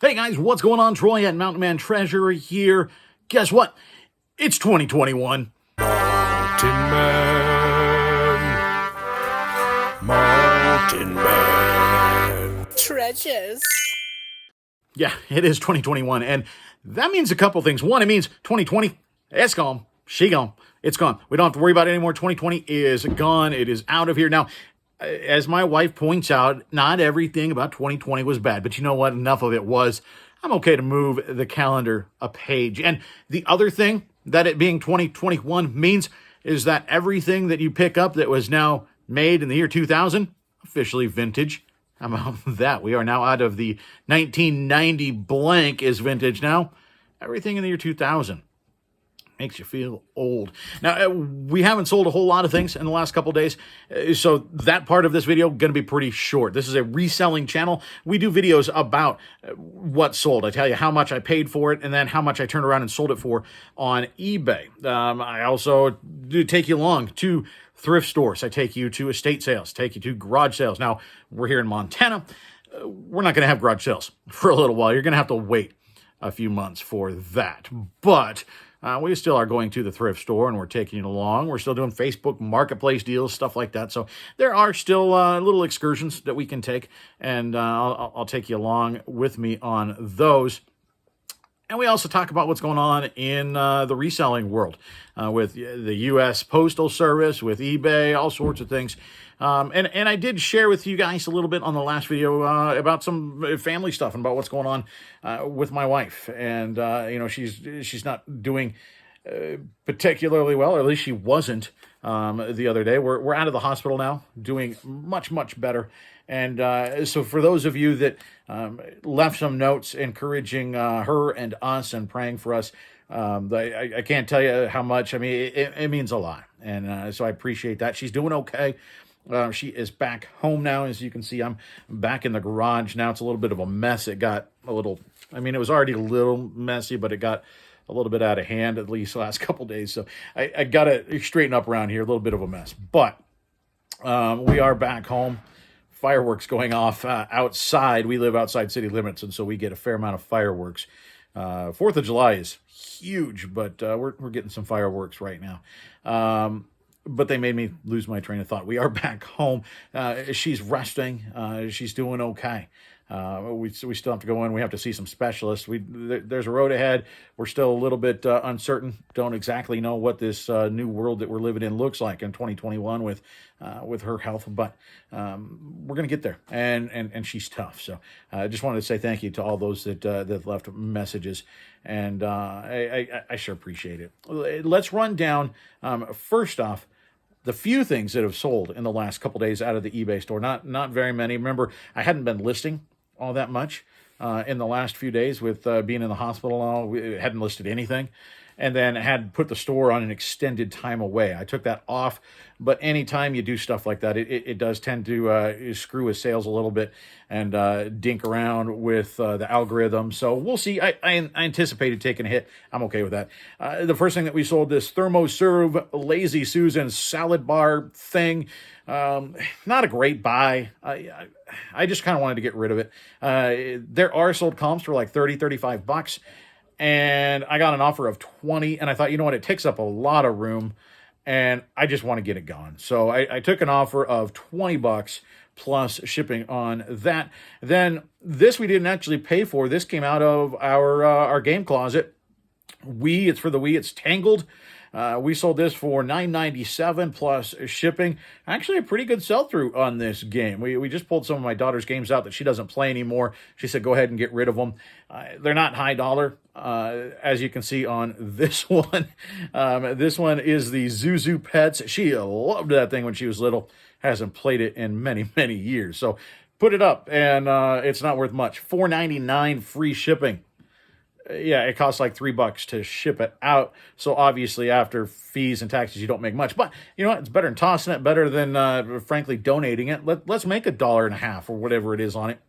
Hey guys, what's going on? Troy at Mountain Man Treasure here. Guess what? It's 2021. Mountain Man. Mountain Man. Treasures. Yeah, it is 2021, and that means a couple things. One, it means 2020, it's gone. She gone. It's gone. We don't have to worry about it anymore. 2020 is gone. It is out of here. Now, as my wife points out, not everything about 2020 was bad, but you know what? Enough of it was. I'm okay to move the calendar a page. And the other thing that it being 2021 means is that everything that you pick up that was now made in the year 2000, officially vintage. How about that? We are now out of the 1990 blank is vintage now. Everything in the year 2000. Makes you feel old. Now, we haven't sold a whole lot of things in the last couple of days, so that part of this video going to be pretty short. This is a reselling channel. We do videos about what sold. I tell you how much I paid for it and then how much I turned around and sold it for on eBay. I also do take you along to thrift stores. I take you to estate sales, take you to garage sales. Now, we're here in Montana. We're not going to have garage sales for a little while. You're going to have to wait a few months for that. But we still are going to the thrift store and we're taking it along. We're still doing Facebook Marketplace deals, stuff like that. So there are still little excursions that we can take, and I'll take you along with me on those. And we also talk about what's going on in the reselling world with the U.S. Postal Service, with eBay, all sorts of things. And I did share with you guys a little bit on the last video about some family stuff and about what's going on with my wife. And, she's not doing particularly well, or at least she wasn't the other day. We're out of the hospital now, doing much, much better. And so for those of you that left some notes encouraging her and us and praying for us, I can't tell you how much. I mean, it means a lot. And so I appreciate that. She's doing okay. She is back home now. As you can see, I'm back in the garage now. It's a little bit of a mess. It got a little, it was already a little messy, but it got a little bit out of hand, at least the last couple days. So I got to straighten up around here, a little bit of a mess. But we are back home. Fireworks going off outside. We live outside city limits, and so we get a fair amount of fireworks. 4th of July is huge, but we're getting some fireworks right now. But they made me lose my train of thought. We are back home. She's resting. She's doing okay. We still have to go in. We have to see some specialists. There's a road ahead. We're still a little bit uncertain. Don't exactly know what this new world that we're living in looks like in 2021 with her health. But we're gonna get there, and she's tough. So I just wanted to say thank you to all those that left messages, and I sure appreciate it. Let's run down first off the few things that have sold in the last couple days out of the eBay store. Not very many. Remember, I hadn't been listing all that much in the last few days with being in the hospital and all. We hadn't listed anything, and then had put the store on an extended time away. I took that off, but anytime you do stuff like that, it does tend to screw with sales a little bit and dink around with the algorithm. So we'll see. I anticipated taking a hit. I'm okay with that. The first thing that we sold, this ThermoServe Lazy Susan salad bar thing. Not a great buy. I just kind of wanted to get rid of it. There are sold comps for like $30-$35. And I got an offer of 20, and I thought, you know what, it takes up a lot of room, and I just want to get it gone. So I took an offer of $20 plus shipping on that. Then this we didn't actually pay for. This came out of our game closet. It's for the Wii. It's Tangled. We sold this for $9.97 plus shipping. Actually, a pretty good sell-through on this game. We just pulled some of my daughter's games out that she doesn't play anymore. She said, go ahead and get rid of them. They're not high dollar, as you can see on this one. This one is the Zuzu Pets. She loved that thing when she was little. Hasn't played it in many, many years. So put it up, and it's not worth much. $4.99 free shipping. Yeah, it costs like $3 to ship it out. So obviously after fees and taxes, you don't make much. But you know what? It's better than tossing it, better than, frankly, donating it. Let's make $1.50 or whatever it is on it.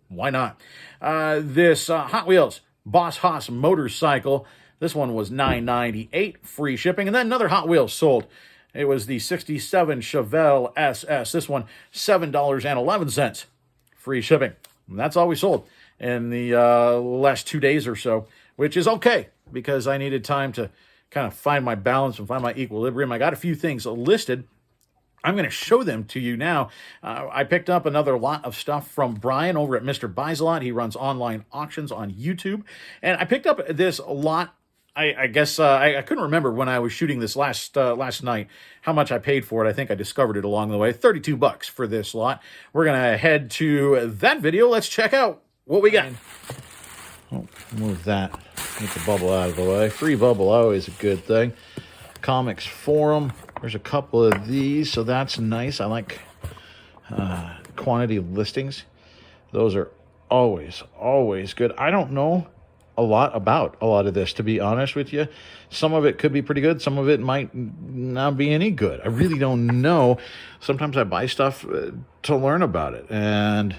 Why not? This Hot Wheels Boss Haas motorcycle. This one was $9.98, free shipping. And then another Hot Wheels sold. It was the 67 Chevelle SS. This one, $7.11, free shipping. And that's all we sold. in the last 2 days or so, which is okay because I needed time to kind of find my balance and find my equilibrium. I got a few things listed. I'm going to show them to you now. I picked up another lot of stuff from Brian over at Mr. Buys a Lot. He runs online auctions on YouTube. And I picked up this lot. I guess I couldn't remember when I was shooting this last night how much I paid for it. I think I discovered it along the way. $32 for this lot. We're going to head to that video. Let's check out what we got. Oh, move that. Get the bubble out of the way. Free bubble, always a good thing. Comics Forum. There's a couple of these, so that's nice. I like quantity listings. Those are always good. I don't know a lot about a lot of this, to be honest with you. Some of it could be pretty good. Some of it might not be any good. I really don't know. Sometimes I buy stuff to learn about it, and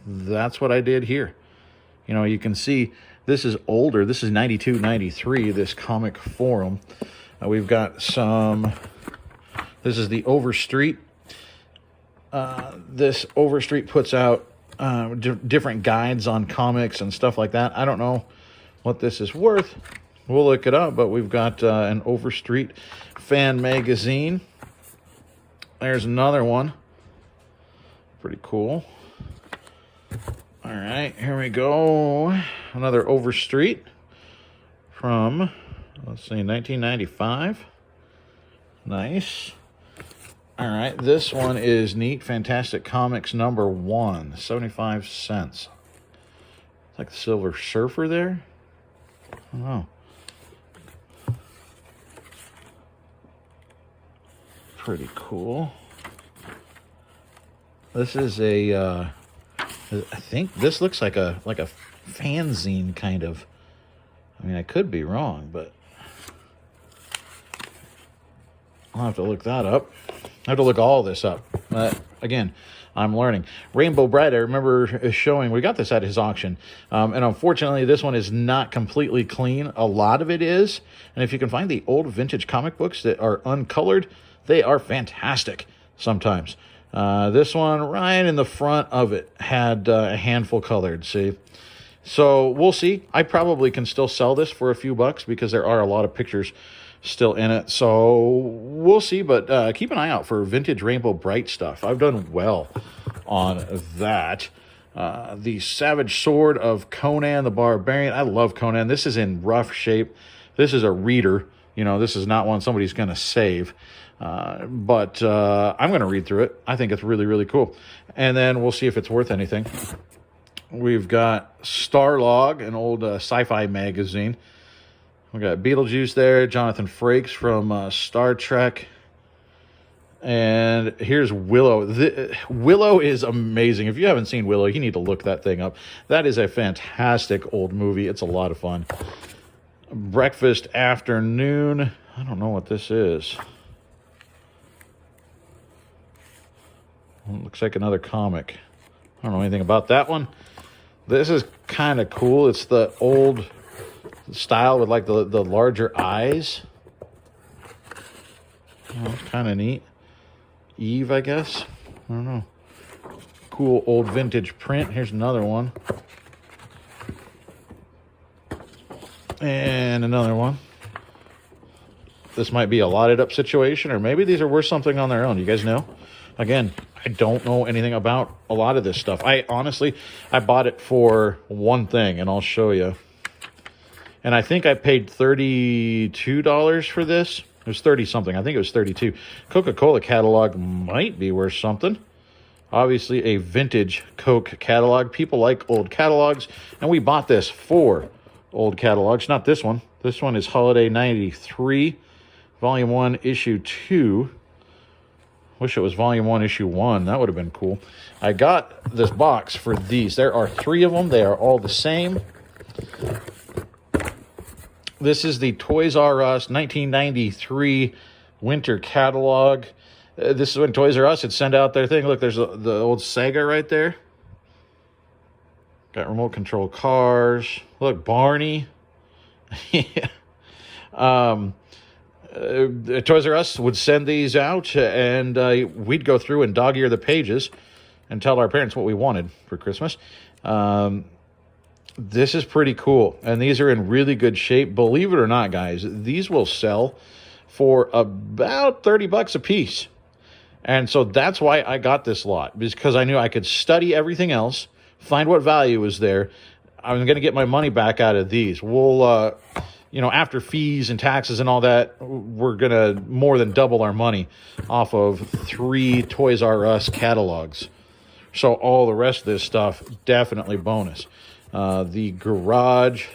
that's what I did here. You know, you can see this is older. This is 92, 93, this Comic Forum. We've got some... This is the Overstreet. This Overstreet puts out different guides on comics and stuff like that. I don't know what this is worth. We'll look it up, but we've got an Overstreet fan magazine. There's another one. Pretty cool. All right, here we go. Another Overstreet from, let's see, 1995. Nice. All right, this one is neat. Fantastic Comics number 1, 75 cents. It's like the Silver Surfer there. I don't know. Pretty cool. This is a, I think this looks like a fanzine kind of. I mean, I could be wrong, but I'll have to look that up. I have to look all this up. Again, I'm learning. Rainbow Bright, I remember showing, we got this at his auction. And unfortunately, this one is not completely clean. A lot of it is. And if you can find the old vintage comic books that are uncolored, they are fantastic sometimes. This one, right in the front of it, had a handful colored, see? So we'll see. I probably can still sell this for a few bucks because there are a lot of pictures still in it. So we'll see, but keep an eye out for vintage Rainbow Bright stuff. I've done well on that. The Savage Sword of Conan the Barbarian. I love Conan. This is in rough shape. This is a reader. You know, this is not one somebody's going to save. But I'm going to read through it. I think it's really, really cool. And then we'll see if it's worth anything. We've got Starlog, an old sci-fi magazine. We got Beetlejuice there, Jonathan Frakes from Star Trek. And here's Willow. Willow is amazing. If you haven't seen Willow, you need to look that thing up. That is a fantastic old movie. It's a lot of fun. Breakfast Afternoon. I don't know what this is. Well, it looks like another comic. I don't know anything about that one. This is kind of cool. It's the old style with like the larger eyes. Oh, kind of neat. Eve, I guess. I don't know. Cool old vintage print. Here's another one. And another one. This might be a lotted up situation, or maybe these are worth something on their own. You guys know? Again, I don't know anything about a lot of this stuff. I bought it for one thing, and I'll show you. And I think I paid $32 for this. It was 30 something. I think it was 32. Coca-Cola catalog might be worth something. Obviously a vintage Coke catalog. People like old catalogs, and we bought this for old catalogs. Not this one. This one is Holiday 93, Volume 1, Issue 2. Wish it was Volume 1, Issue 1. That would have been cool. I got this box for these. There are 3 of them. They are all the same. This is the Toys R Us 1993 winter catalog. This is when Toys R Us would send out their thing. Look, there's the old Sega right there. Got remote control cars. Look, Barney. Yeah. Toys R Us would send these out, and we'd go through and dog-ear the pages and tell our parents what we wanted for Christmas. This is pretty cool, and these are in really good shape. Believe it or not, guys, these will sell for about 30 bucks a piece. And so that's why I got this lot, because I knew I could study everything else, find what value was there. I'm going to get my money back out of these. We'll, after fees and taxes and all that, we're going to more than double our money off of 3 Toys R Us catalogs. So all the rest of this stuff, definitely bonus. The garage,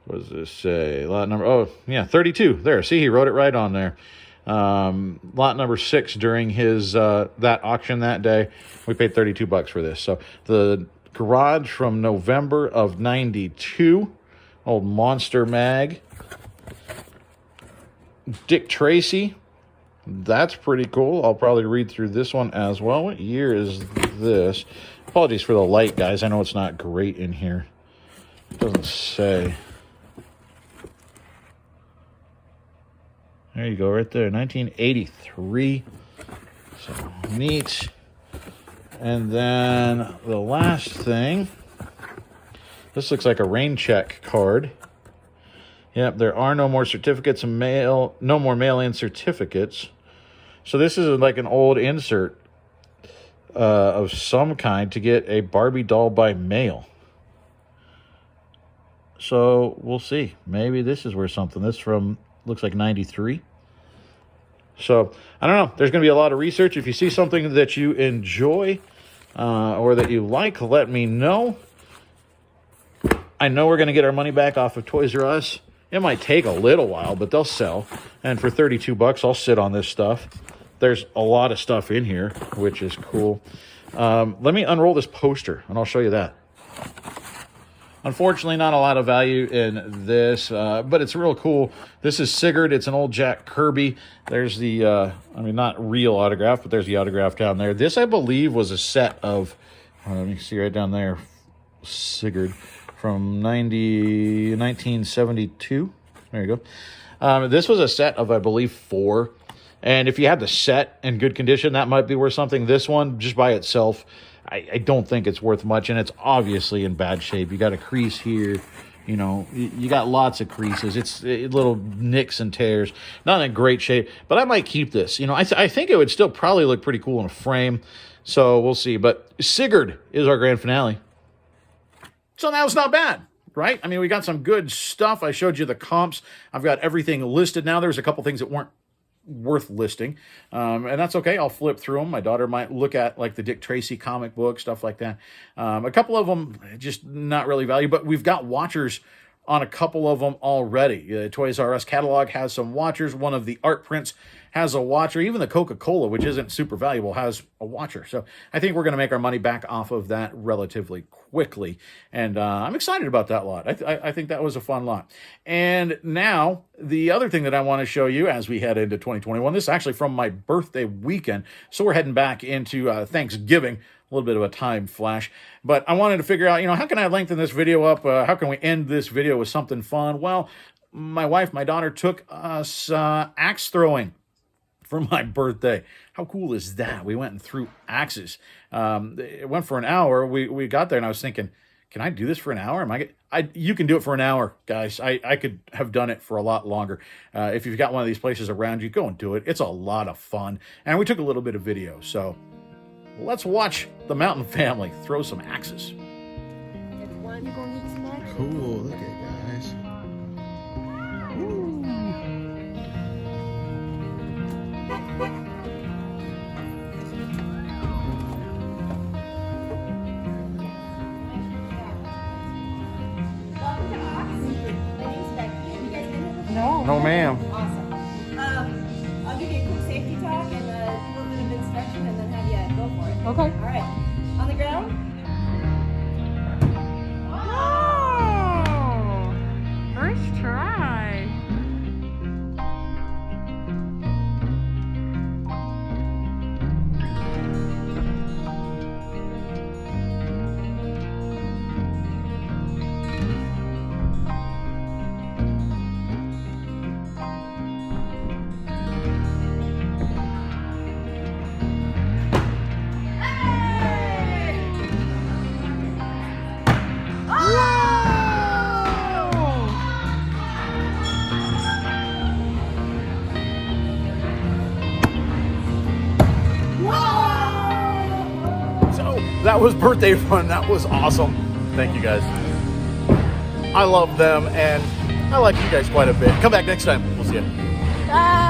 what does this say? Lot number, 32. There, see, he wrote it right on there. Lot number 6 during his that auction that day. We paid 32 bucks for this. So the garage from November of 92, old Monster Mag. Dick Tracy, that's pretty cool. I'll probably read through this one as well. What year is this? Apologies for the light, guys. I know it's not great in here. It doesn't say. There you go, right there, 1983. So neat. And then the last thing, this looks like a rain check card. Yep, there are no more certificates of mail, no more mail-in certificates. So this is like an old insert of some kind to get a Barbie doll by mail. So we'll see. Maybe this is worth something. This from looks like 93. So I don't know. There's going to be a lot of research. If you see something that you enjoy or that you like, let me know. I know we're going to get our money back off of Toys R Us. It might take a little while, but they'll sell. And for 32 bucks, I'll sit on this stuff. There's a lot of stuff in here, which is cool. Let me unroll this poster, and I'll show you that. Unfortunately, not a lot of value in this, but it's real cool. This is Sigurd. It's an old Jack Kirby. There's the, not real autograph, but there's the autograph down there. This, I believe, was a set of, let me see right down there, Sigurd from 1972. There you go. This was a set of, I believe, 4. And if you had the set in good condition, that might be worth something. This one, just by itself, I don't think it's worth much, and it's obviously in bad shape. You got a crease here, you got lots of creases. It's little nicks and tears, not in great shape, but I might keep this. I think it would still probably look pretty cool in a frame, so we'll see. But Sigurd is our grand finale. So that was not bad, right? I mean, we got some good stuff. I showed you the comps. I've got everything listed now. There's a couple things that weren't worth listing, and that's okay. I'll flip through them. My daughter might look at like the Dick Tracy comic book, stuff like that. A couple of them just not really value, but we've got watchers on a couple of them already. The Toys R Us catalog has some watchers. One of the art prints has a watcher. Even the Coca-Cola, which isn't super valuable, has a watcher. So I think we're going to make our money back off of that relatively quickly. And I'm excited about that lot. I think that was a fun lot. And now the other thing that I want to show you as we head into 2021, this is actually from my birthday weekend. So we're heading back into Thanksgiving. A little bit of a time flash, but I wanted to figure out, how can I lengthen this video up? How can we end this video with something fun? Well, my wife, my daughter took us axe throwing for my birthday. How cool is that? We went and threw axes. It went for an hour. We got there and I was thinking, can I do this for an hour? You can do it for an hour, guys. I could have done it for a lot longer. If you've got one of these places around you, go and do it. It's a lot of fun. And we took a little bit of video, so let's watch the Mountain family throw some axes. Cool, look at it, guys. Woo. No, ma'am. Awesome. I'll give you a quick safety talk and a little bit of inspection and then have you go for it. Okay. All right. On the ground. Oh! First try. That was birthday fun. That was awesome. Thank you guys. I love them, and I like you guys quite a bit. Come back next time. We'll see you. Bye.